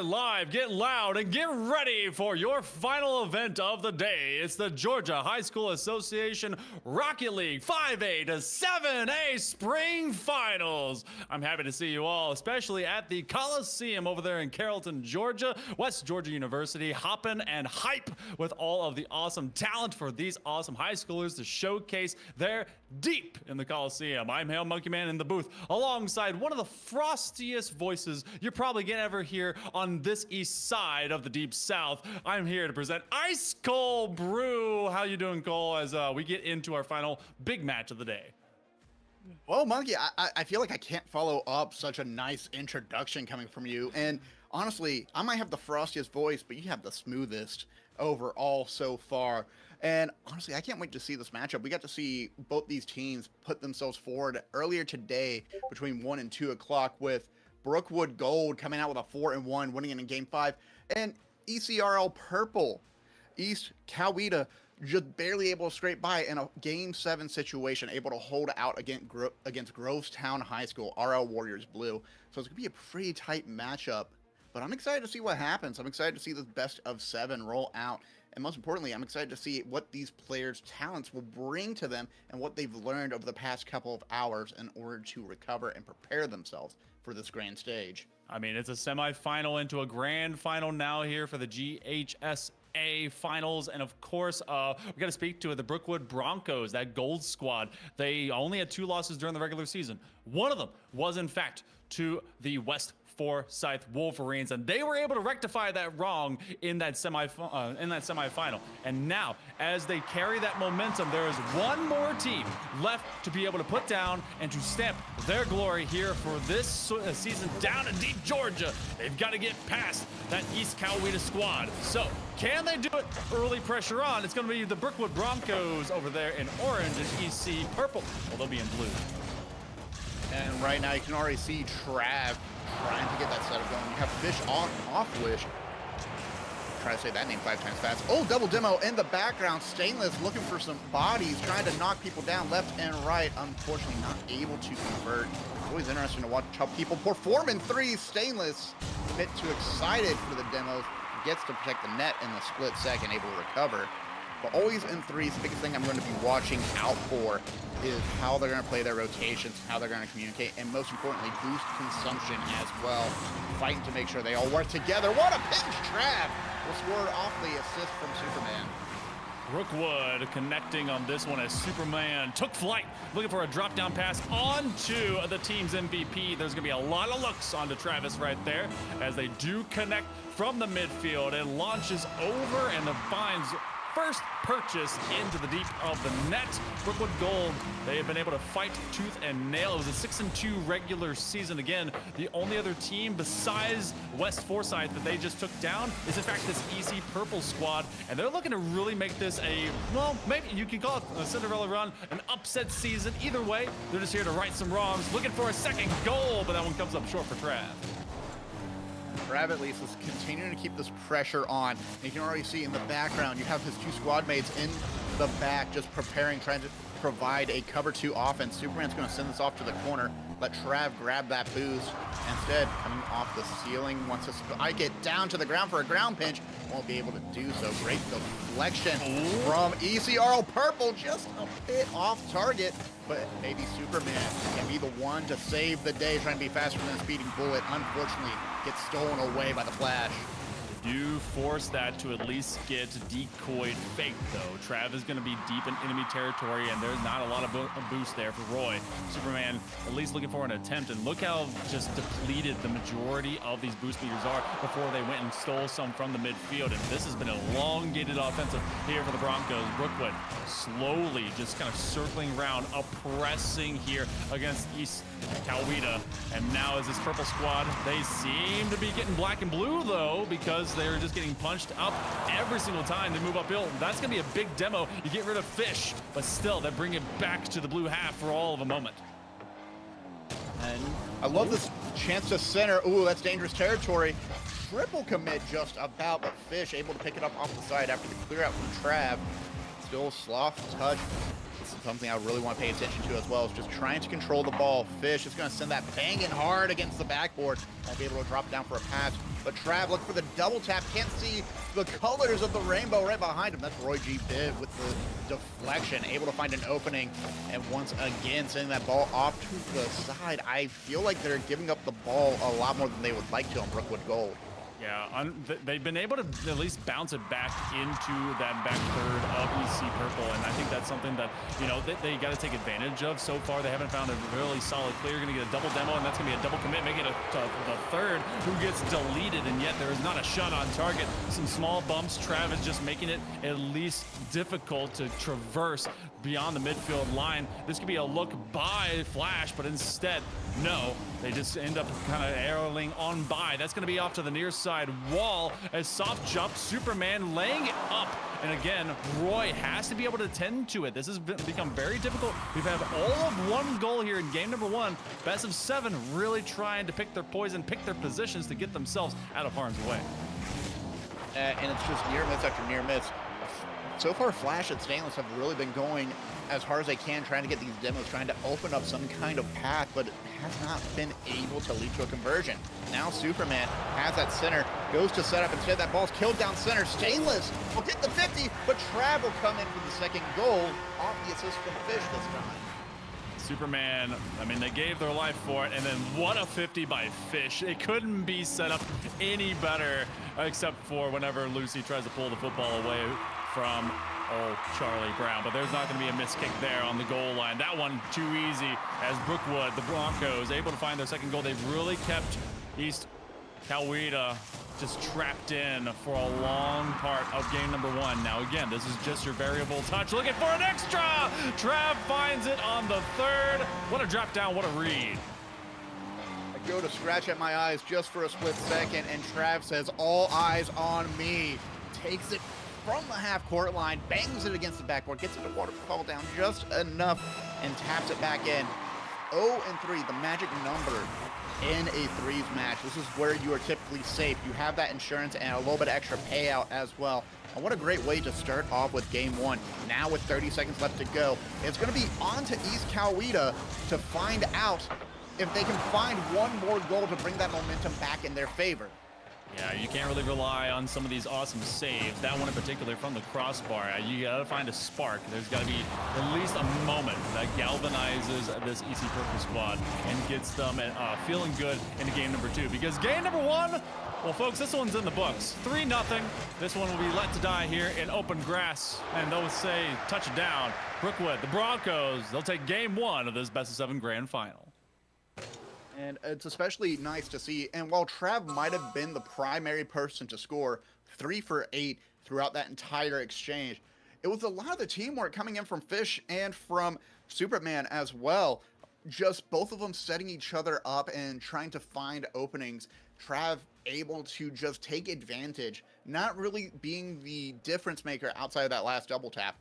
Live, get loud, and get ready for your final event of the day. It's the Georgia High School Association Rocket League 5A to 7A Spring Finals. I'm happy to see you all, especially at the Coliseum over there in Carrollton, Georgia. West Georgia University hopping and hype with all of the awesome talent for these awesome high schoolers to showcase their deep in the Coliseum. I'm Hail Monkey Man in the booth alongside one of the frostiest voices you're probably gonna ever hear on this east side of the deep south. I'm here to present Ice Cold Brew. How you doing, Cole, as we get into our final big match of the day? Well, Monkey, I feel like I can't follow up such a nice introduction coming from you. And honestly, I might have the frostiest voice, but you have the smoothest overall so far. And honestly, I can't wait to see this matchup. We got to see both these teams put themselves forward earlier today between 1 and 2 o'clock with Brookwood Gold coming out with a 4-1, winning it in Game 5, and ECRL Purple, East Coweta, just barely able to scrape by in a Game 7 situation, able to hold out against Grovetown High School, RL Warriors Blue. So it's going to be a pretty tight matchup, but I'm excited to see what happens. I'm excited to see this best of 7 roll out. And most importantly, I'm excited to see what these players' talents will bring to them and what they've learned over the past couple of hours in order to recover and prepare themselves for this grand stage. I mean, it's a semifinal into a grand final now here for the GHSA finals. And of course, we got to speak to the Brookwood Broncos, that gold squad. They only had 2 losses during the regular season. One of them was, in fact, to the West Forsyth Wolverines, and they were able to rectify that wrong in that semifinal. And now, as they carry that momentum, there is one more team left to be able to put down and to stamp their glory here for this season down in deep Georgia. They've got to get past that East Coweta squad. So, can they do it? Early pressure on. It's going to be the Brookwood Broncos over there in orange and EC purple. Well, they'll be in blue. And right now, you can already see Trav trying to get that setup going. You have Fish off Wish. Try to say that name 5 times fast. Oh, double demo in the background. Stainless looking for some bodies, trying to knock people down left and right. Unfortunately, not able to convert. It's always interesting to watch how people perform in 3. Stainless a bit too excited for the demos. Gets to protect the net in the split second, able to recover. But always in 3s, the biggest thing I'm going to be watching out for is how they're going to play their rotations, how they're going to communicate, and most importantly, boost consumption as well. Fighting to make sure they all work together. What a pinch trap! Will score off the assist from Superman. Brookwood connecting on this one as Superman took flight, looking for a drop-down pass onto the team's MVP. There's going to be a lot of looks onto Travis right there as they do connect from the midfield. It launches over and finds first purchase into the deep of the net. Brookwood Gold, they have been able to fight tooth and nail. It was a 6-2 regular season. Again, the only other team besides West Forsyth that they just took down is in fact this EC Purple squad, and they're looking to really make this a, well, maybe you can call it a Cinderella run, an upset season. Either way, they're just here to right some wrongs, looking for a second goal, but that one comes up short for Trav. Trav at least is continuing to keep this pressure on. And you can already see in the background, you have his 2 squad mates in the back just preparing, trying to provide a cover 2 offense. Superman's going to send this off to the corner, let Trav grab that boost. Instead, coming off the ceiling, wants to spike it down to the ground for a ground pinch. Won't be able to do so. Great deflection from ECRL Purple, just a bit off target. But maybe Superman can be the one to save the day, trying to be faster than a speeding bullet. Unfortunately, gets stolen away by the Flash. Do force that to at least get decoyed fake, though. Trav is going to be deep in enemy territory, and there's not a lot of boost there for Roy. Superman at least looking for an attempt, and look how just depleted the majority of these boost leaders are before they went and stole some from the midfield. And this has been an elongated offensive here for the Broncos. Brookwood slowly just kind of circling around, oppressing here against East Coweta. And now as this purple squad, they seem to be getting black and blue, though, because they're just getting punched up every single time they move uphill. That's going to be a big demo. You get rid of Fish, but still, they bring it back to the blue half for all of a moment. And I love this chance to center. Ooh, that's dangerous territory. Triple commit just about, but Fish able to pick it up off the side after the clear out from Trav. Still sloth touch. This is something I really want to pay attention to as well. Is just trying to control the ball. Fish is going to send that banging hard against the backboard. Won't be able to drop down for a pass. but Trav looking for the double tap, can't see the colors of the rainbow right behind him. That's Roy G. Biv with the deflection, able to find an opening, and once again sending that ball off to the side. I feel like they're giving up the ball a lot more than they would like to on Brookwood Gold. Yeah, they've been able to at least bounce it back into that back third of EC Purple, and I think that's something that, you know, they got to take advantage of. So far, they haven't found a really solid player. Going to get a double demo, and that's going to be a double commit, making it the third who gets deleted, and yet there is not a shot on target. Some small bumps. Travis just making it at least difficult to traverse beyond the midfield line. This could be a look by Flash, but instead, no. They just end up kind of arrowing on by. That's going to be off to the near side wall as soft jump, Superman laying it up. And again, Roy has to be able to tend to it. This has become very difficult. We've had all of one goal here in game number 1. Best of 7 really trying to pick their poison, pick their positions to get themselves out of harm's way. And it's just near miss after near miss. So far, Flash and Stainless have really been going as hard as they can, trying to get these demos, trying to open up some kind of path, but has not been able to lead to a conversion. Now Superman has that center, goes to set up, instead that ball's killed down center. Stainless will get the 50, but Trav will come in for the second goal off the assist from Fish this time. Superman, I mean, they gave their life for it, and then what a 50 by Fish. It couldn't be set up any better, except for whenever Lucy tries to pull the football away from Charlie Brown, but there's not going to be a missed kick there on the goal line. That one too easy, as Brookwood, the Broncos, able to find their second goal. They've really kept East Coweta just trapped in for a long part of game number 1. Now again, this is just your variable touch, looking for an extra. Trav finds it on the third. What a drop down, what a read. I go to scratch at my eyes just for a split second, and Trav says, all eyes on me. Takes it from the half-court line, bangs it against the backboard, gets it to waterfall down just enough, and taps it back in. 0-3, the magic number in a threes match. This is where you are typically safe. You have that insurance and a little bit of extra payout as well. And what a great way to start off with game 1. Now with 30 seconds left to go, it's going to be on to East Coweta to find out if they can find one more goal to bring that momentum back in their favor. Yeah, you can't really rely on some of these awesome saves. That one in particular from the crossbar. You got to find a spark. There's got to be at least a moment that galvanizes this EC Purple squad and gets them feeling good into game number 2. Because game number 1, well, folks, this one's in the books. 3-0. This one will be let to die here in open grass. And they'll say touchdown. Brookwood, the Broncos, they'll take game 1 of this best of 7 grand final. And it's especially nice to see, and while Trav might have been the primary person to score 3 for 8 throughout that entire exchange, it was a lot of the teamwork coming in from Fish and from Superman as well. Just both of them setting each other up and trying to find openings. Trav able to just take advantage, not really being the difference maker outside of that last double tap,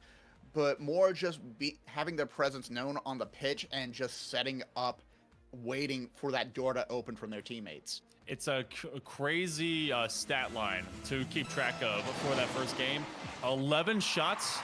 but more just having their presence known on the pitch and just setting up, waiting for that door to open from their teammates. It's a crazy stat line to keep track of for that first game. 11 shots.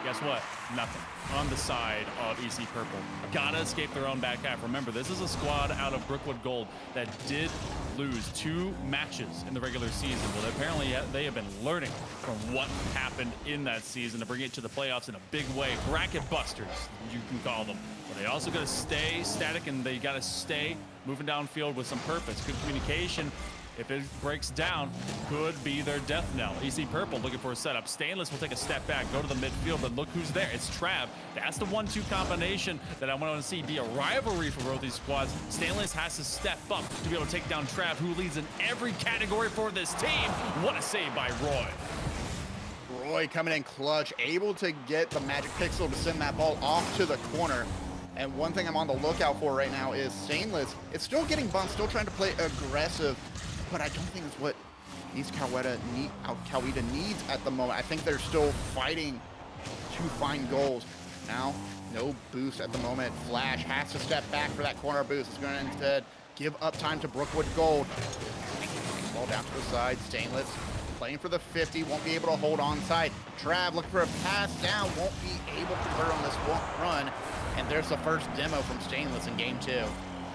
Guess what? Nothing on the side of EC Purple. Gotta escape their own back half. Remember, this is a squad out of Brookwood Gold that did lose 2 matches in the regular season. Well, apparently they have been learning from what happened in that season to bring it to the playoffs in a big way. Bracket busters, you can call them. But they also got to stay static, and they got to stay moving downfield with some purpose. Good communication. If it breaks down, could be their death knell. EC Purple looking for a setup. Stainless will take a step back, go to the midfield, but look who's there. It's Trav. That's the 1-2 combination that I want to see be a rivalry for both these squads. Stainless has to step up to be able to take down Trav, who leads in every category for this team. What a save by Roy. Roy coming in clutch, able to get the magic pixel to send that ball off to the corner. And one thing I'm on the lookout for right now is Stainless. It's still getting bumped, still trying to play aggressive, but I don't think it's what East Coweta needs at the moment. I think they're still fighting to find goals. Now, no boost at the moment. Flash has to step back for that corner boost. It's going to instead give up time to Brookwood Gold. Ball down to the side. Stainless playing for the 50, won't be able to hold on side. Trav looking for a pass down, won't be able to convert on this run. And there's the first demo from Stainless in game 2.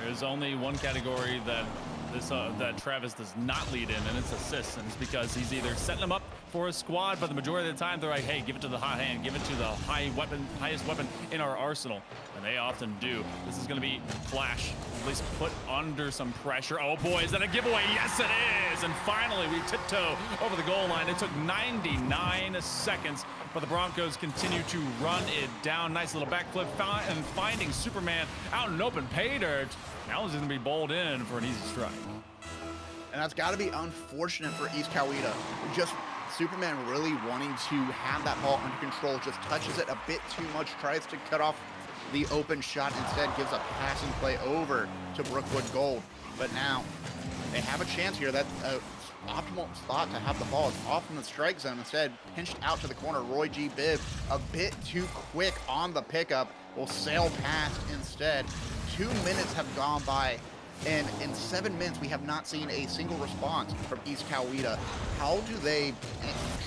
There's only one category that that Travis does not lead in, and it's assists, and it's because he's either setting them up for a squad, but the majority of the time they're like, hey, give it to the hot hand, give it to the highest weapon in our arsenal, and they often do. This is going to be Flash, at least put under some pressure. Oh boy, is that a giveaway? Yes, it is! And finally, we tiptoe over the goal line. It took 99 seconds, but the Broncos continue to run it down. Nice little backflip, and finding Superman out in open pay dirt. Now he's going to be bowled in for an easy strike. And that's got to be unfortunate for East Coweta. Just Superman really wanting to have that ball under control, just touches it a bit too much, tries to cut off the open shot, instead gives a passing play over to Brookwood Gold. But now they have a chance here. That's an optimal spot to have the ball. It's off in the strike zone. Instead, pinched out to the corner. Roy G. Bibb a bit too quick on the pickup. Will sail past instead. 2 minutes have gone by, and in 7 minutes we have not seen a single response from East Coweta. How do they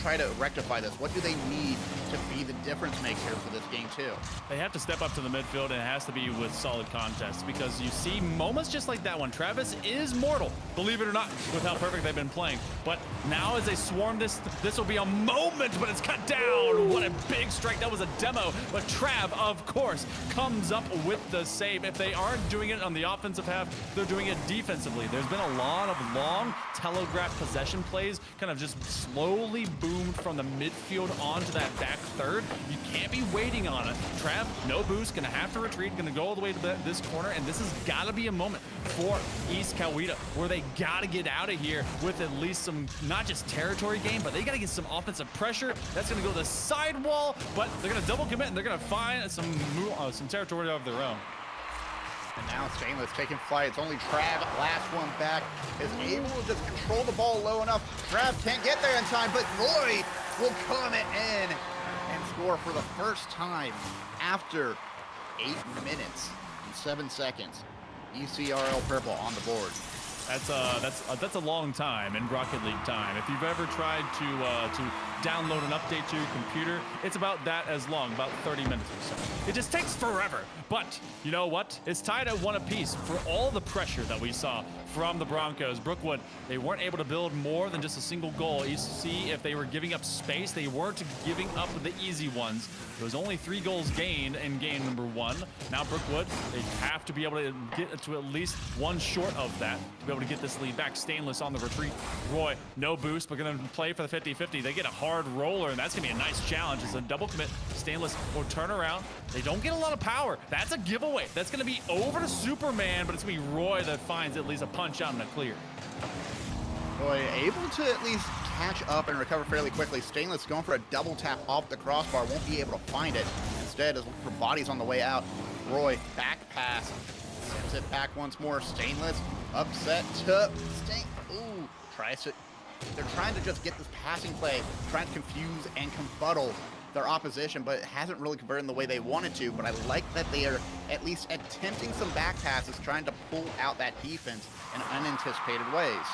try to rectify this? What do they need to be the difference maker for this game too? They have to step up to the midfield, and it has to be with solid contests, because you see moments just like that one. Travis is mortal, believe it or not, with how perfect they've been playing. But now as they swarm this will be a moment, but it's cut down. What a big strike. That was a demo, but Trav, of course, comes up with the save. If they aren't doing it on the offensive half, they're doing it defensively. There's been a lot of long telegraph possession plays, kind of just slowly boomed from the midfield onto that back third. You can't be waiting on it. Trav, no boost, gonna have to retreat, gonna go all the way to this corner, and this has gotta be a moment for East Coweta where they gotta get out of here with at least some, not just territory gain, but they gotta get some offensive pressure. That's gonna go to the sidewall, but they're gonna double commit, and they're gonna find some territory of their own. And now Stainless taking flight. It's only Trav, last one back, is able to just control the ball low enough. Trav can't get there in time, but Roy will come it in and score for the first time after 8 minutes and 7 seconds. ECRL Purple on the board. That's a long time in Rocket League time. If you've ever tried to download an update to your computer, it's about that as long, about 30 minutes or so. It just takes forever. But you know what? It's tied at 1 apiece for all the pressure that we saw from the Broncos. Brookwood, they weren't able to build more than just a single goal. You see, if they were giving up space, they weren't giving up the easy ones. There was only 3 goals gained in game number 1. Now Brookwood, they have to be able to get to at least 1 short of that to be able to get this lead back. Stainless on the retreat. Roy, no boost, but gonna play for the 50-50. They get a hard roller, and that's gonna be a nice challenge. It's a double commit. Stainless will turn around. They don't get a lot of power. That's a giveaway. That's gonna be over to Superman, but it's gonna be Roy that finds at least a punch out in the clear. Roy able to at least catch up and recover fairly quickly. Stainless going for a double tap off the crossbar, won't be able to find it. Instead, is looking for bodies on the way out. Roy, back pass, sends it back once more. Stainless, upset to Ooh, tries to. They're trying to just get this passing play, trying to confuse and confuddle their opposition, but it hasn't really converted in the way they wanted to. But I like that they are at least attempting some back passes, trying to pull out that defense in unanticipated ways.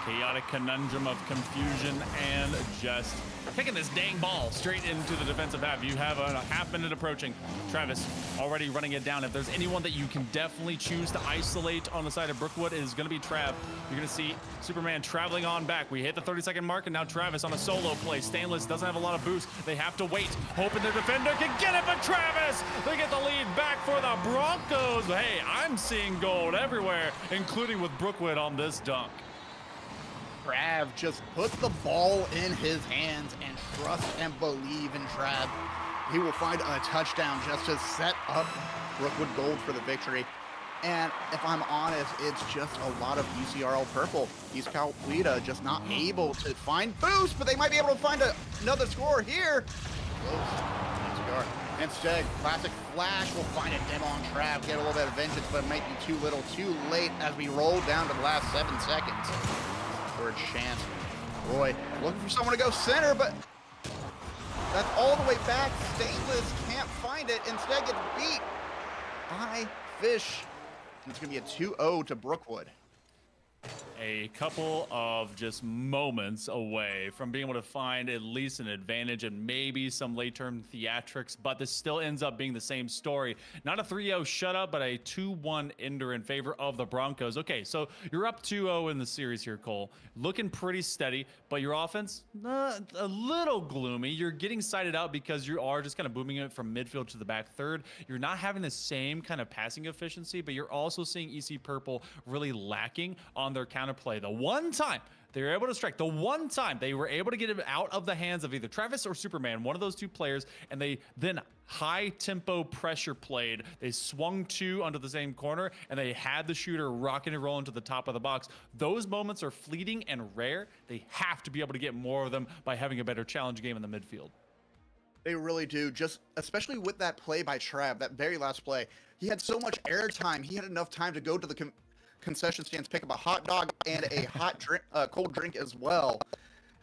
Chaotic conundrum of confusion and just kicking this dang ball straight into the defensive half. You have a half-minute approaching. Travis already running it down. If there's anyone that you can definitely choose to isolate on the side of Brookwood, it is going to be Trav. You're going to see Superman traveling on back. We hit the 30-second mark, and now Travis on a solo play. Stainless doesn't have a lot of boost. They have to wait, hoping their defender can get it, but Travis, they get the lead back for the Broncos. Hey, I'm seeing gold everywhere, including with Brookwood on this dunk. Trav just put the ball in his hands and trust and believe in Trav. He will find a touchdown just to set up Brookwood Gold for the victory. And if I'm honest, it's just a lot of ECRL Purple. East Coweta just not able to find boost, but they might be able to find another score here. Close. Instead, Classic Flash will find a demo on Trav, get a little bit of vengeance, but it might be too little, too late as we roll down to the last 7 seconds. For a chance. Roy looking for someone to go center, but that's all the way back. Stainless can't find it. Instead gets beat by Fish. And it's going to be a 2-0 to Brookwood. a couple of just moments away from being able to find at least an advantage and maybe some late-term theatrics, but this still ends up being the same story. Not a 3-0 shutout, but a 2-1 ender in favor of the Broncos. Okay, so you're up 2-0 in the series here, Cole. Looking pretty steady, but your offense, a little gloomy. You're getting sided out because you are just kind of booming it from midfield to the back third. You're not having the same kind of passing efficiency, but you're also seeing EC Purple really lacking on their counterplay. The one time they were able to strike, the one time they were able to get it out of the hands of either Travis or Superman, one of those two players, and they then high tempo pressure played. They swung two onto the same corner and they had the shooter rocking and rolling to the top of the box. Those moments are fleeting and rare. They have to be able to get more of them by having a better challenge game in the midfield. They really do, just especially with that play by Trav, that very last play. He had so much air time. He had enough time to go to the concession stands, pick up a hot dog and a hot drink, cold drink as well.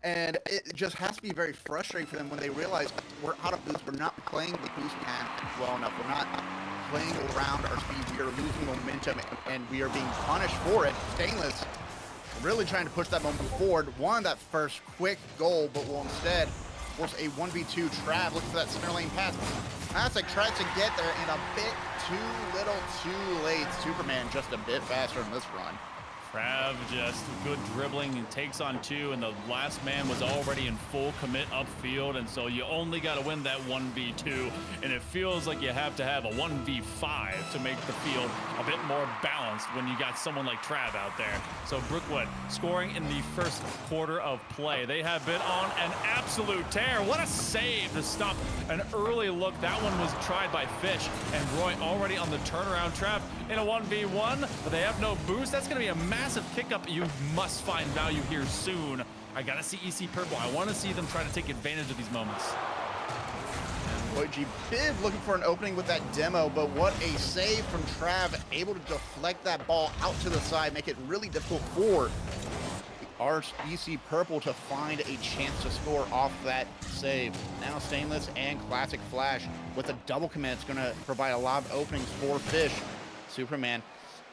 And it just has to be very frustrating for them when they realize we're out of boost. We're not playing the boost path well enough. We're not playing around our speed. We are losing momentum, and we are being punished for it. Stainless really trying to push that momentum forward. Won that first quick goal, but will instead force a 1v2. Trav looking for that center lane pass. Classic tries to get there, and a bit too little, too late. Superman just a bit faster in this run. Trav just good dribbling and takes on two, and the last man was already in full commit upfield, and so you only got to win that 1v2, and it feels like you have to have a 1v5 to make the field a bit more balanced when you got someone like Trav out there. So Brookwood scoring in the first quarter of play. They have been on an absolute tear. What a save to stop an early look. That one was tried by Fish, and Roy already on the turnaround. Trav in a 1v1, but they have no boost. That's going to be a massive kick up. You must find value here soon. I gotta see EC Purple. I want to see them try to take advantage of these moments. G Biv looking for an opening with that demo, but what a save from Trav, able to deflect that ball out to the side, make it really difficult for our EC Purple to find a chance to score off that save. Now Stainless and Classic Flash with a double commit. It's going to provide a lot of openings for Fish. Superman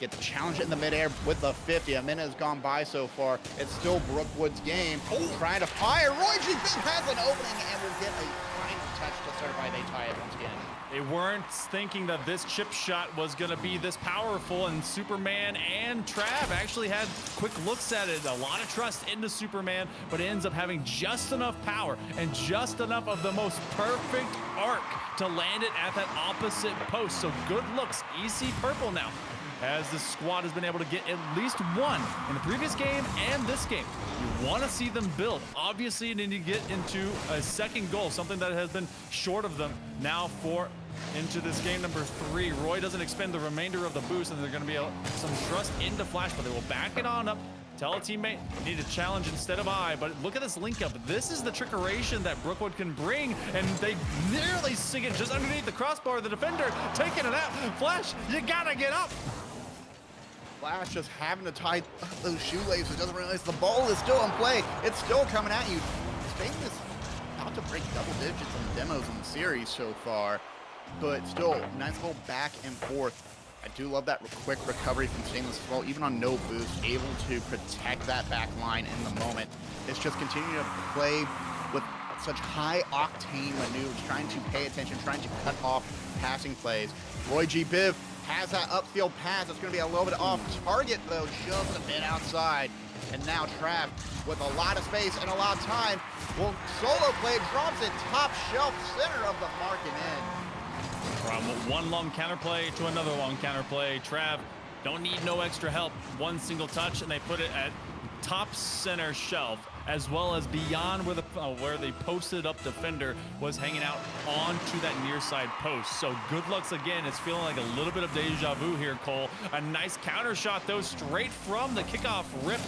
get the challenge in the midair with the 50. A minute has gone by so far. It's still Brookwood's game. Trying to fire. Roy G. Biv has an opening and will get a final touch to certify they tie it once again. They weren't thinking that this chip shot was going to be this powerful, and Superman and Trav actually had quick looks at it. A lot of trust into Superman, but it ends up having just enough power and just enough of the most perfect arc to land it at that opposite post. So good looks, EC Purple now, as the squad has been able to get at least one in the previous game and this game. You want to see them build. Obviously, you need to get into a second goal, something that has been short of them now for into this game number 3. Roy doesn't expend the remainder of the boost, and they're going to be some trust into Flash, but they will back it on up. Tell a teammate, you need a challenge instead of I, but look at this link up. This is the trickeration that Brookwood can bring, and they nearly sink it just underneath the crossbar. The defender taking it out. Flash, you gotta get up. Flash just having to tie those shoelaces, doesn't realize the ball is still in play. It's still coming at you. Stainless about to break double digits in demos in the series so far, but still nice little back and forth. I do love that quick recovery from Stainless as well, even on no boost, able to protect that back line in the moment. It's just continuing to play with such high octane maneuvers, trying to pay attention, trying to cut off passing plays. Roy G. Biv has that upfield pass. It's going to be a little bit off target, though, just a bit outside. And now Trav, with a lot of space and a lot of time, will solo play, drops it top shelf, center of the mark and in. From one long counterplay to another long counterplay, Trav don't need no extra help. One single touch, and they put it at top center shelf, as well as beyond where the posted up defender was hanging out onto that near side post. So good looks again. It's feeling like a little bit of deja vu here, Cole. A nice counter shot, though, straight from the kickoff rip.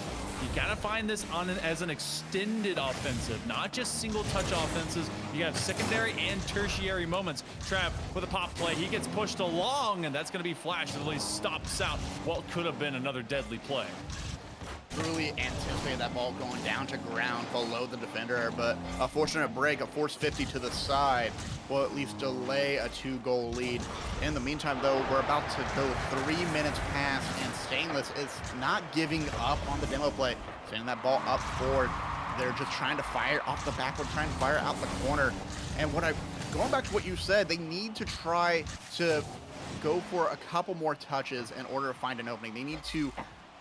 You gotta find this as an extended offensive, not just single touch offenses. You have secondary and tertiary moments. Trav with a pop play, he gets pushed along, and that's gonna be Flash that at least stops out what could have been another deadly play. truly anticipated that ball going down to ground below the defender, but a fortunate break, a force 50 to the side, will at least delay a 2-goal lead. In the meantime, though, we're about to go 3 minutes past, and Stainless is not giving up on the demo play, sending that ball up forward. They're just trying to fire off the backward, trying to fire out the corner. And going back to what you said, they need to try to go for a couple more touches in order to find an opening. They need to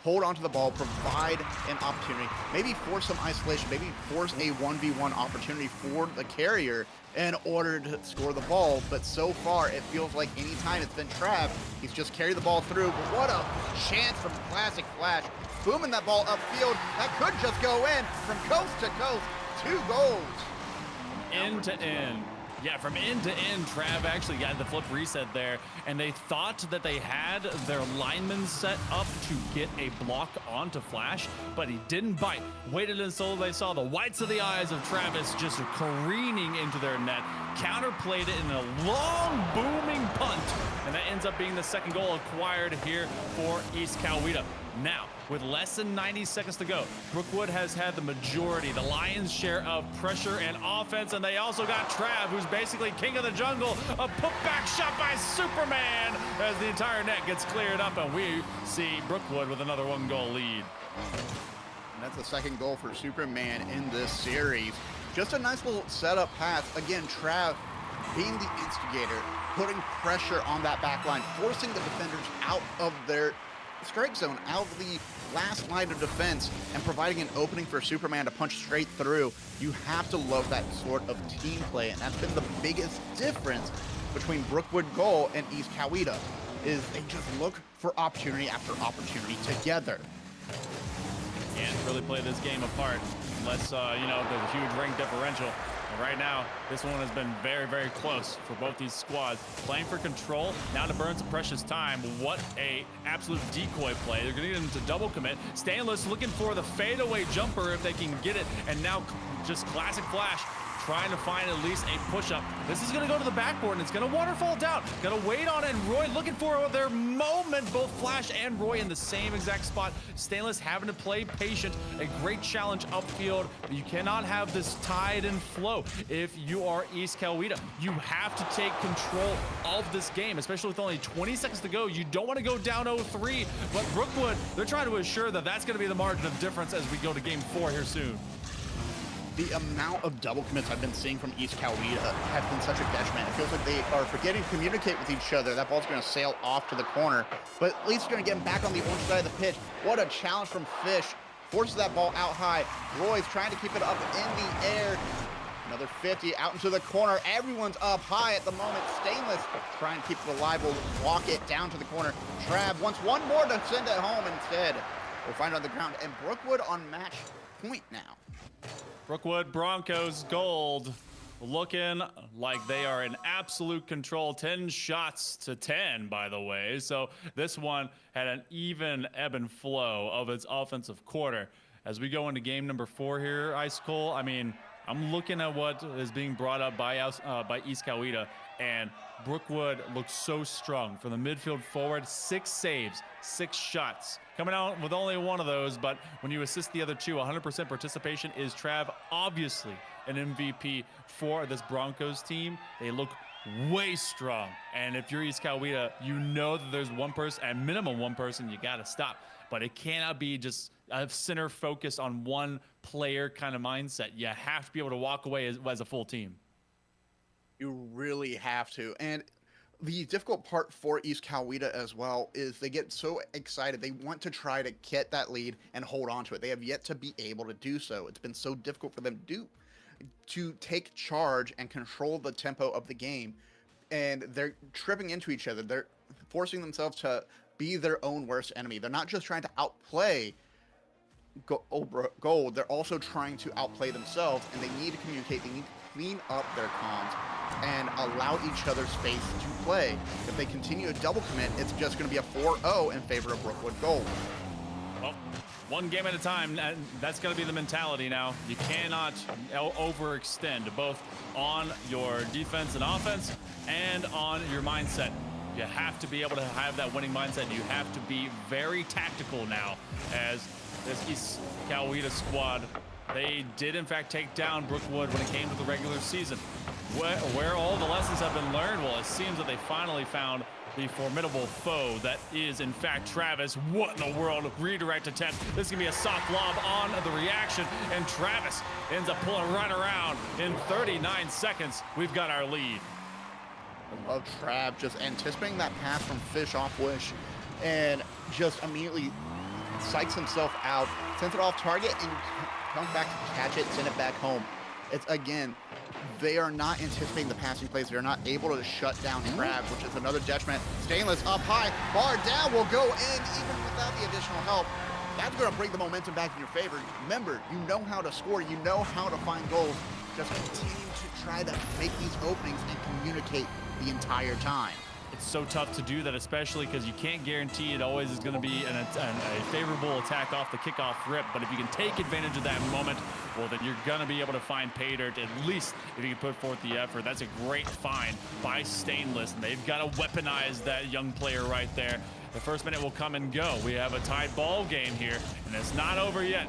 hold onto the ball, provide an opportunity, maybe force some isolation, maybe force a 1v1 opportunity for the carrier in order to score the ball. But so far, it feels like anytime it's been Trav, he's just carried the ball through. But what a chance from Classic Flash, booming that ball upfield. That could just go in from coast to coast. 2 goals. End to end. Yeah, from end to end, Trav actually got the flip reset there, and they thought that they had their linemen set up to get a block onto Flash, but he didn't bite. Waited until they saw the whites of the eyes of Travis just careening into their net, counterplayed it in a long, booming punt, and that ends up being the second goal acquired here for East Coweta. Now, with less than 90 seconds to go, Brookwood has had the majority, the lion's share of pressure and offense, and they also got Trav, who's basically king of the jungle. A putback shot by Superman as the entire net gets cleared up, and we see Brookwood with another 1-goal lead. And that's the second goal for Superman in this series. Just a nice little setup pass. Again, Trav being the instigator, putting pressure on that back line, forcing the defenders out of their strike zone, out of the last line of defense, and providing an opening for Superman to punch straight through. You have to love that sort of team play, and that's been the biggest difference between Brookwood goal and East Coweta, is they just look for opportunity after opportunity together. Can't really play this game apart unless, you know, there's a huge rank differential. And right now, this one has been very, very close for both these squads. Playing for control, now to burn some precious time. What a absolute decoy play. They're going to get into double commit. Stainless looking for the fadeaway jumper if they can get it. And now just Classic Flash trying to find at least a push-up. This is going to go to the backboard, and it's going to waterfall down. Going to wait on it, and Roy looking for their moment. Both Flash and Roy in the same exact spot. Stainless having to play patient. A great challenge upfield. You cannot have this tide and flow. If you are East Coweta, you have to take control of this game, especially with only 20 seconds to go. You don't want to go down 0-3, but Brookwood, they're trying to assure that that's going to be the margin of difference as we go to game 4 here soon. The amount of double commits I've been seeing from East Coweta has been such a detriment. It feels like they are forgetting to communicate with each other. That ball's going to sail off to the corner, but at least going to get him back on the orange side of the pitch. What a challenge from Fish. Forces that ball out high. Roy's trying to keep it up in the air. Another 50 out into the corner. Everyone's up high at the moment. Stainless trying to keep it alive. Will walk it down to the corner. Trav wants one more to send it home. Instead, we'll find it on the ground. And Brookwood on match point now. Brookwood Broncos gold, looking like they are in absolute control. 10 shots to 10, by the way. So this one had an even ebb and flow of its offensive quarter. As we go into game number 4 here, Ice Cole, I mean, I'm looking at what is being brought up by East Coweta, and Brookwood looks so strong. From the midfield forward, 6 saves, 6 shots. Coming out with only one of those, but when you assist the other 2, 100% participation is Trav, obviously an MVP for this Broncos team. They look way strong. And if you're East Coweta, you know that there's one person, at minimum one person, you got to stop. But it cannot be just a center focus on one player kind of mindset. You have to be able to walk away as a full team. You really have to. And the difficult part for East Coweta as well is they get so excited. They want to try to get that lead and hold on to it. They have yet to be able to do so. It's been so difficult for them to take charge and control the tempo of the game. And they're tripping into each other. They're forcing themselves to be their own worst enemy. They're not just trying to outplay Gold. They're also trying to outplay themselves, and they need to communicate. They need to clean up their comms and allow each other space to play. If they continue to double commit, it's just going to be a 4-0 in favor of Brookwood Gold. Well, one game at a time, and that's going to be the mentality now. You cannot overextend, both on your defense and offense and on your mindset. You have to be able to have that winning mindset. You have to be very tactical now, as this East Coweta squad. They did, in fact, take down Brookwood when it came to the regular season. Where all the lessons have been learned, well, it seems that they finally found the formidable foe that is, in fact, Travis. What in the world? Redirect attempt. This is going to be a soft lob on the reaction, and Travis ends up pulling right around. In 39 seconds, we've got our lead. I love Trav just anticipating that pass from Fish off Wish and just immediately psychs himself out, sends it off target, and comes back to catch it, send it back home. It's, again, they are not anticipating the passing plays. They're not able to shut down Trav, which is another detriment. Stainless up high, bar down, will go in even without the additional help. That's going to bring the momentum back in your favor. Remember, you know how to score. You know how to find goals. Just continue to try to make these openings and communicate the entire time. It's so tough to do that, especially because you can't guarantee it always is going to be a favorable attack off the kickoff rip. But if you can take advantage of that moment, well, then you're going to be able to find pay dirt, at least if you can put forth the effort. That's a great find by Stainless, and they've got to weaponize that young player right there. The first minute will come and go. We have a tied ball game here, and it's not over yet.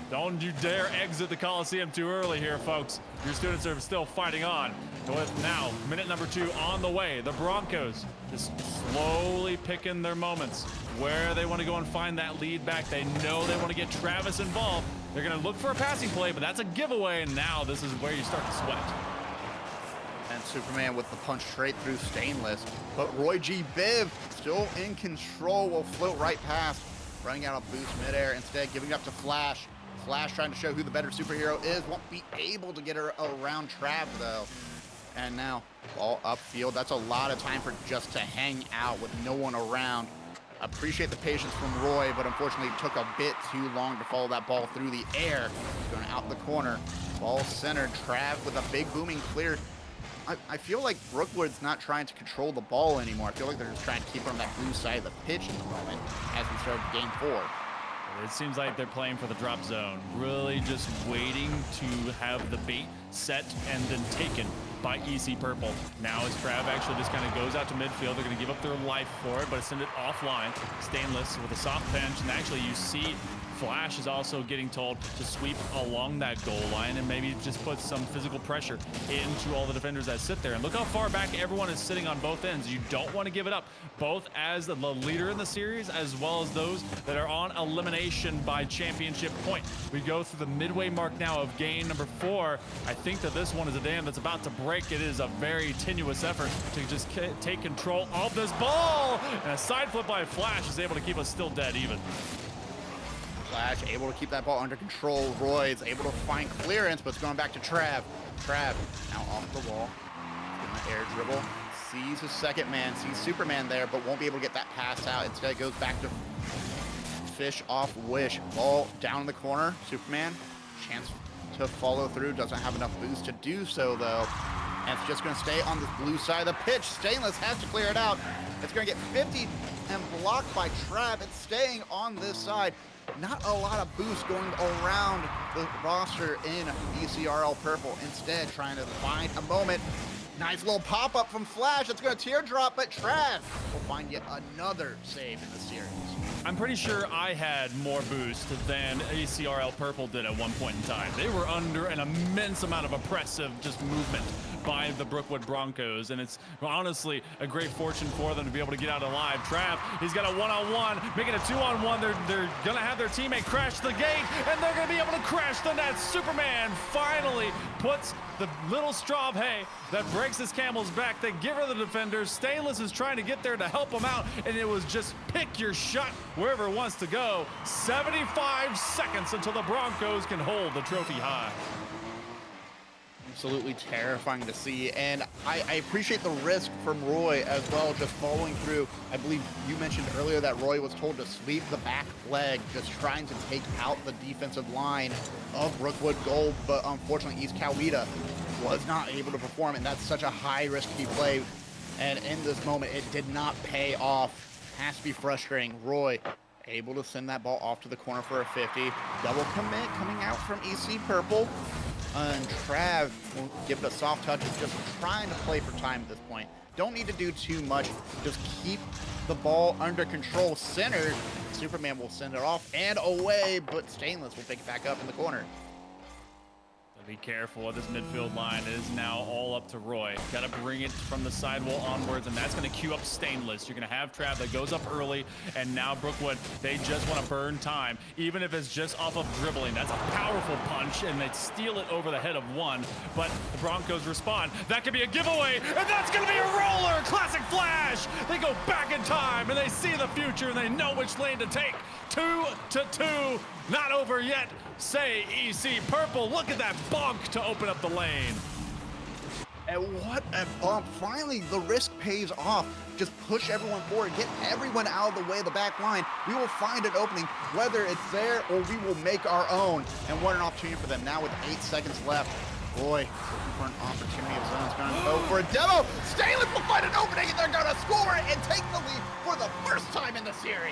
Don't you dare exit the Coliseum too early here, folks. Your students are still fighting on. With now, minute number 2 on the way. The Broncos just slowly picking their moments where they want to go and find that lead back. They know they want to get Travis involved. They're going to look for a passing play, but that's a giveaway, and now this is where you start to sweat. And Superman with the punch straight through Stainless. But Roy G. Biv still in control, will float right past, running out a boost midair, instead giving it up to Flash. Flash trying to show who the better superhero is. Won't be able to get her around Trav, though. And now, ball upfield. That's a lot of time for just to hang out with no one around. Appreciate the patience from Roy, but unfortunately it took a bit too long to follow that ball through the air. Going out the corner. Ball centered. Trav with a big booming clear. I feel like Brookwood's not trying to control the ball anymore. I feel like they're just trying to keep it on that blue side of the pitch at the moment as we start game 4. It seems like they're playing for the drop zone, really just waiting to have the bait set and then taken by EC Purple. Now as Trav actually just kind of goes out to midfield, they're going to give up their life for it, but send it offline. Stainless with a soft pinch, and actually you see Flash is also getting told to sweep along that goal line and maybe just put some physical pressure into all the defenders that sit there. And look how far back everyone is sitting on both ends. You don't want to give it up, both as the leader in the series as well as those that are on elimination by championship point. We go through the midway mark now of game number 4. I think that this one is a dam that's about to break. It is a very tenuous effort to just take control of this ball. And a side flip by Flash is able to keep us still dead even. Flash able to keep that ball under control. Roy is able to find clearance, but it's going back to Trav. Trav now off the wall. Gonna air dribble. Sees his second man, sees Superman there, but won't be able to get that pass out. Instead it goes back to Fish off Wish. Ball down in the corner. Superman, chance to follow through. Doesn't have enough boost to do so, though. And it's just going to stay on the blue side of the pitch. Stainless has to clear it out. It's going to get 50 and blocked by Trav. It's staying on this side. Not a lot of boost going around the roster in ECRL Purple. Instead, trying to find a moment. Nice little pop-up from Flash. It's going to teardrop, but Trav will find yet another save in the series. I'm pretty sure I had more boost than ECRL Purple did at one point in time. They were under an immense amount of oppressive just movement by the Brookwood Broncos, and it's honestly a great fortune for them to be able to get out alive. Trav, he's got a one-on-one, making a two-on-one. They're gonna have their teammate crash the gate, and they're gonna be able to crash the net. Superman finally puts the little straw of hay that breaks his camel's back. They give her the defenders. Stainless is trying to get there to help him out, and it was just pick your shot wherever it wants to go. 75 seconds until the Broncos can hold the trophy high. Absolutely terrifying to see, and I appreciate the risk from Roy as well, just following through. I believe you mentioned earlier that Roy was told to sweep the back leg, just trying to take out the defensive line of Brookwood Gold, but unfortunately East Coweta was not able to perform, and that's such a high-risky play, and in this moment it did not pay off. Has to be frustrating. Roy able to send that ball off to the corner for a 50. Double commit coming out from EC Purple. And Trav will give it a soft touch. He's just trying to play for time at this point. Don't need to do too much. Just keep the ball under control. Center, Superman will send it off and away, but Stainless will pick it back up in the corner. Be careful. This midfield line is now all up to Roy. Got to bring it from the sidewall onwards, and that's going to queue up Stainless. You're going to have Trav that goes up early, and now Brookwood, they just want to burn time, even if it's just off of dribbling. That's a powerful punch, and they steal it over the head of one, but the Broncos respond. That could be a giveaway, and that's going to be a roller! Classic Flash! They go back in time, and they see the future, and they know which lane to take. 2-2. Not over yet. Say EC Purple. Look at that bonk to open up the lane. And what a bump. Finally, the risk pays off. Just push everyone forward, get everyone out of the way of the back line. We will find an opening, whether it's there or we will make our own. And what an opportunity for them now with 8 seconds left. Roy looking for an opportunity of zones, going to go for a demo. Stainless will find an opening, and they're going to score and take the lead for the first time in the series.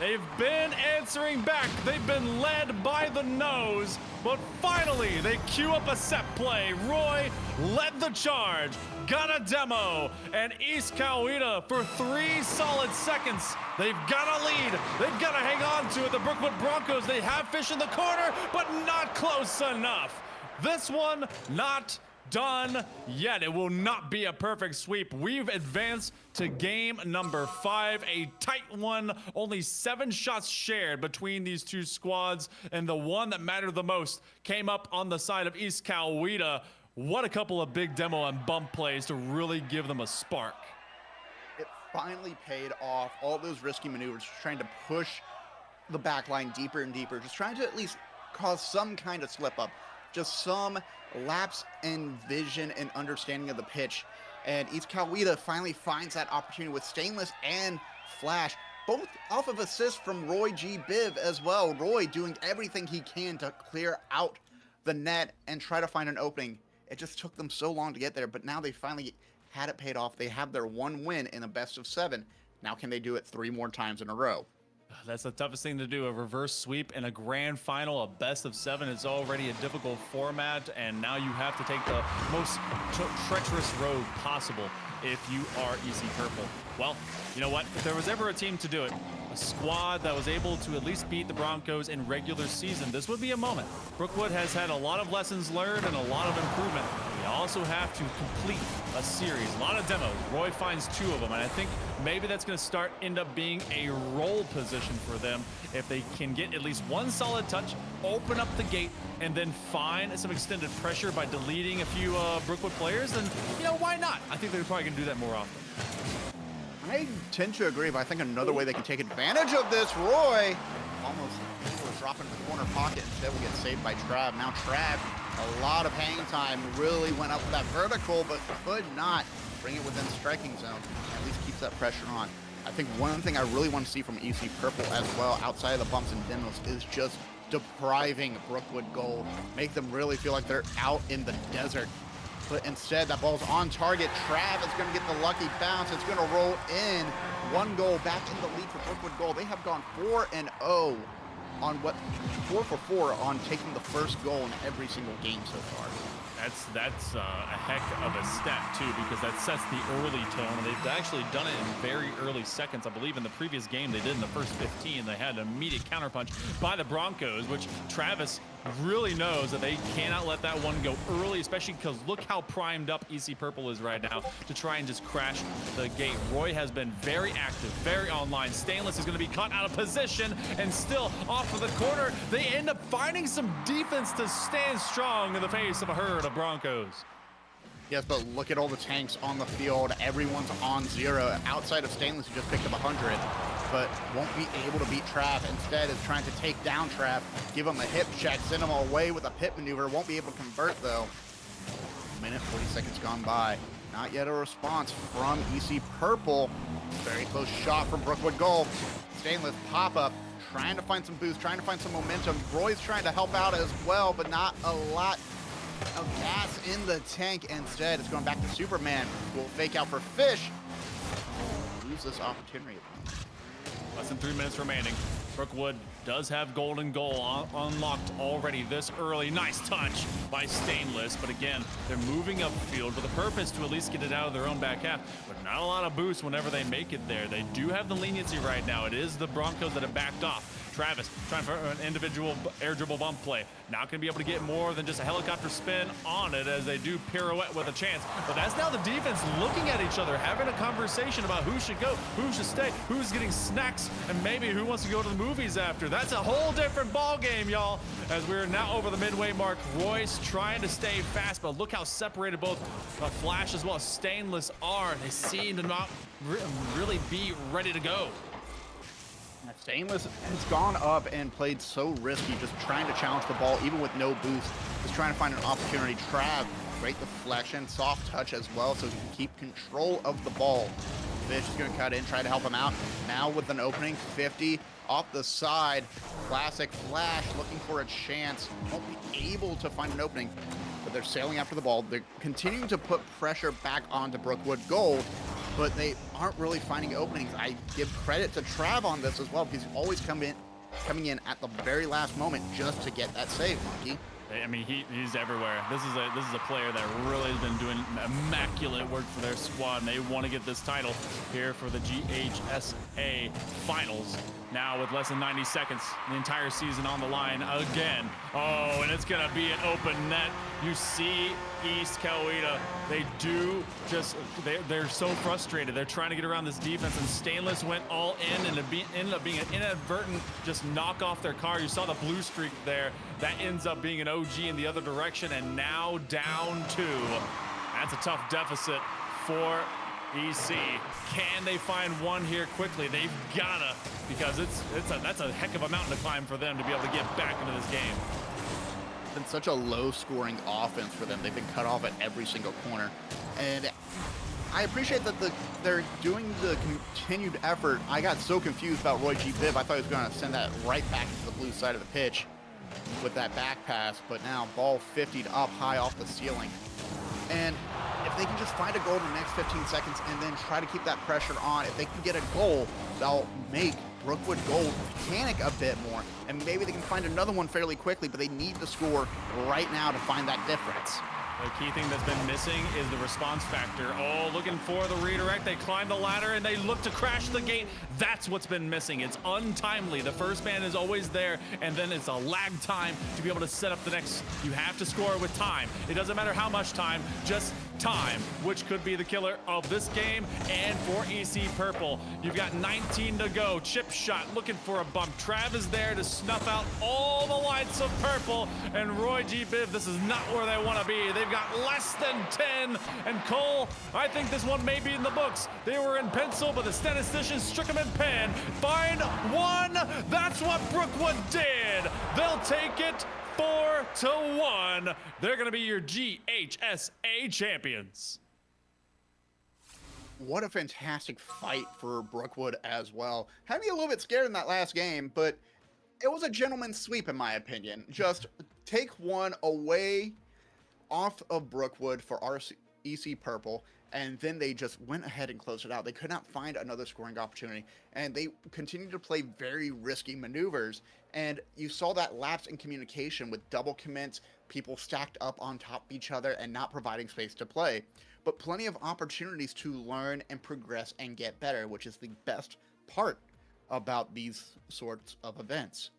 They've been answering back. They've been led by the nose, but finally they queue up a set play. Roy led the charge, got a demo, and East Coweta for 3 solid seconds. They've got a lead. They've got to hang on to it. The Brookwood Broncos, they have fish in the corner, but not close enough. This one not done yet. It will not be a perfect sweep. We've advanced to game number 5, a tight one. Only 7 shots shared between these two squads, and the one that mattered the most came up on the side of East Coweta. What a couple of big demo and bump plays to really give them a spark. It finally paid off. All those risky maneuvers, trying to push the back line deeper and deeper, just trying to at least cause some kind of slip up, just some lapse in vision and understanding of the pitch. And East Coweta finally finds that opportunity with Stainless and Flash, both off of assists from Roy G. Biv as well. Roy doing everything he can to clear out the net and try to find an opening. It just took them so long to get there, but now they finally had it paid off. They have their 1 win in a best of 7. Now can they do it 3 more times in a row? That's the toughest thing to do, a reverse sweep in a grand final, a best of 7. It's already a difficult format, and now you have to take the most treacherous road possible if you are EC Purple. Well, you know what? If there was ever a team to do it, a squad that was able to at least beat the Broncos in regular season, this would be a moment. Brookwood has had a lot of lessons learned and a lot of improvement. We also have to complete a series, a lot of demos. Roy finds 2 of them, and I think maybe that's going to end up being a role position for them. If they can get at least 1 solid touch, open up the gate, and then find some extended pressure by deleting a few Brookwood players, then, you know, why not? I think they're probably going to do that more often. I tend to agree, but I think another way they can take advantage of this, Roy almost was dropping in the corner pocket. Instead, will get saved by Trav. Now Trav, a lot of hang time, really went up with that vertical, but could not bring it within striking zone. At least keeps that pressure on. I think one thing I really want to see from EC Purple as well, outside of the bumps and demos, is just depriving Brookwood Gold. Make them really feel like they're out in the desert. But instead, that ball's on target. Trav is going to get the lucky bounce. It's going to roll in. 1 goal back in the lead for Brookwood Gold. They have gone 4-0 on 4 for 4 on taking the first goal in every single game so far. That's a heck of a step, too, because that sets the early tone. They've actually done it in very early seconds. I believe in the previous game they did in the first 15. They had an immediate counterpunch by the Broncos, which Travis really knows that they cannot let that one go early, especially because look how primed up EC Purple is right now to try and just crash the gate. Roy has been very active, very online. Stainless is going to be caught out of position and still off of the corner. They end up finding some defense to stand strong in the face of a herd of Broncos. Yes, but look at all the tanks on the field. Everyone's on 0. Outside of Stainless, who just picked up 100, but won't be able to beat Trav. Instead, is trying to take down Trav, give him a hip check, send him away with a pit maneuver. Won't be able to convert, though. 1:40 seconds gone by. Not yet a response from EC Purple. Very close shot from Brookwood Gold. Stainless pop-up, trying to find some boost, trying to find some momentum. Roy's trying to help out as well, but not a lot of gas in the tank. Instead, it's going back to Superman, who will fake out for Fish. Lose this opportunity. Less than 3 minutes remaining. Brookwood does have golden goal unlocked already this early. Nice touch by Stainless, but again, they're moving upfield with a purpose to at least get it out of their own back half, but not a lot of boost whenever they make it there. They do have the leniency right now. It is the Broncos that have backed off. Travis trying for an individual air dribble bump play. Not going to be able to get more than just a helicopter spin on it as they do pirouette with a chance. But that's now the defense looking at each other, having a conversation about who should go, who should stay, who's getting snacks, and maybe who wants to go to the movies after. That's a whole different ball game, y'all, as we're now over the midway mark. Royce trying to stay fast, but look how separated both Flash as well as Stainless are. They seem to not really be ready to go. Stainless has gone up and played so risky, just trying to challenge the ball, even with no boost. Just trying to find an opportunity. Trav, great deflection, soft touch as well, so he can keep control of the ball. Fish is going to cut in, try to help him out. Now with an opening, 50 off the side. Classic Flash looking for a chance. Won't be able to find an opening, but they're sailing after the ball. They're continuing to put pressure back onto Brookwood goal, but they aren't really finding openings. I give credit to Trav on this as well, because he's always coming in at the very last moment just to get that save, Monkey. I mean, he's everywhere. This is a player that really has been doing immaculate work for their squad, and they want to get this title here for the GHSA finals. Now with less than 90 seconds, the entire season on the line again. Oh, and it's gonna be an open net. You see East Coweta, they're so frustrated. They're trying to get around this defense, and Stainless went all in, and it ended up being an inadvertent just knock off their car. You saw the blue streak there. That ends up being an OG in the other direction, and now down 2. That's a tough deficit for EC. Can they find one here quickly? They've gotta, because that's a heck of a mountain to climb for them to be able to get back into this game. It's been such a low-scoring offense for them. They've been cut off at every single corner, and I appreciate that they're doing the continued effort. I got so confused about Roy G. Biv. I thought he was going to send that right back to the blue side of the pitch with that back pass, but now ball 50'd up high off the ceiling. And if they can just find a goal in the next 15 seconds and then try to keep that pressure on, if they can get a goal, they'll make Brookwood Gold panic a bit more, and maybe they can find another one fairly quickly, but they need to score right now to find that difference. The key thing that's been missing is the response factor. Oh, looking for the redirect. They climb the ladder and they look to crash the gate. That's what's been missing. It's untimely. The first man is always there, and then it's a lag time to be able to set up the next. You have to score with time. It doesn't matter how much time, just time, which could be the killer of this game. And for EC Purple, you've got 19 to go. Chip shot, looking for a bump. Trav is there to snuff out all the lights of Purple, and Roy G. Biv, this is not where they want to be. They've got less than 10, and Cole, I think this one may be in the books. They were in pencil, but the statisticians struck them in pen. Find one. That's what Brookwood did. They'll take it 4-1. They're going to be your GHSA champions. What a fantastic fight for Brookwood as well. Had me a little bit scared in that last game, but it was a gentleman's sweep in my opinion. Just take one away off of Brookwood for EC Purple, and then they just went ahead and closed it out. They could not find another scoring opportunity, and they continued to play very risky maneuvers, and you saw that lapse in communication with double commits, people stacked up on top of each other and not providing space to play, but plenty of opportunities to learn and progress and get better, which is the best part about these sorts of events.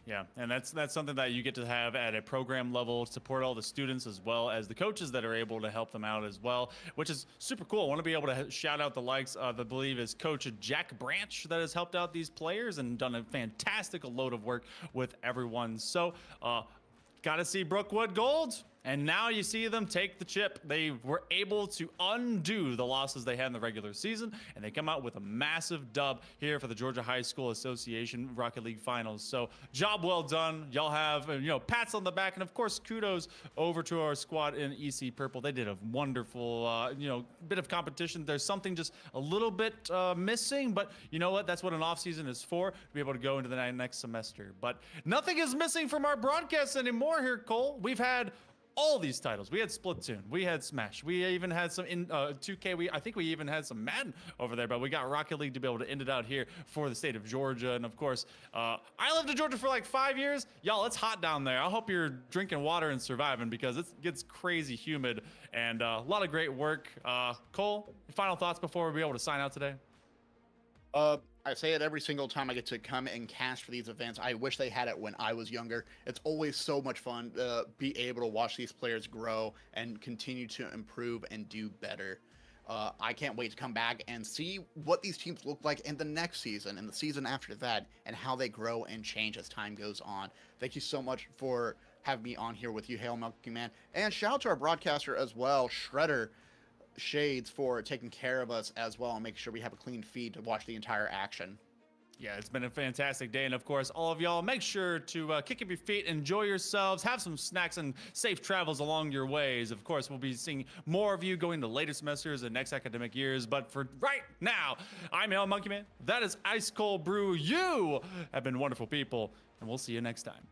Yeah, and that's something that you get to have at a program level, support all the students as well as the coaches that are able to help them out as well, which is super cool. I want to be able to shout out the likes of, I believe, is Coach Jack Branch that has helped out these players and done a fantastic load of work with everyone. So, got to see Brookwood Gold. And now you see them take the chip. They were able to undo the losses they had in the regular season, and they come out with a massive dub here for the Georgia High School Association Rocket League Finals. So job well done. Y'all have, pats on the back, and of course, kudos over to our squad in EC Purple. They did a wonderful, bit of competition. There's something just a little bit missing, but you know what? That's what an off season is for, to be able to go into the next semester. But nothing is missing from our broadcasts anymore here, Cole. We've had all these titles. We had Splatoon, we had Smash, we even had some in 2K. I think we even had some Madden over there, but we got Rocket League to be able to end it out here for the state of Georgia. And of course, I lived in Georgia for like 5 years. Y'all, it's hot down there. I hope you're drinking water and surviving because it gets crazy humid, and a lot of great work. Cole, final thoughts before we be able to sign out today? I say it every single time I get to come and cast for these events. I wish they had it when I was younger. It's always so much fun to be able to watch these players grow and continue to improve and do better. I can't wait to come back and see what these teams look like in the next season and the season after that, and how they grow and change as time goes on. Thank you so much for having me on here with you, Hail Monkey Man. And shout out to our broadcaster as well, Shredder Shades, for taking care of us as well and making sure we have a clean feed to watch the entire action. Yeah, it's been a fantastic day. And of course, all of y'all, make sure to kick up your feet, enjoy yourselves, have some snacks, and safe travels along your ways. Of course, we'll be seeing more of you going to later semesters and next academic years. But for right now, I'm Hail Monkey Man. That is Ice Cold Brew. You have been wonderful people, and we'll see you next time.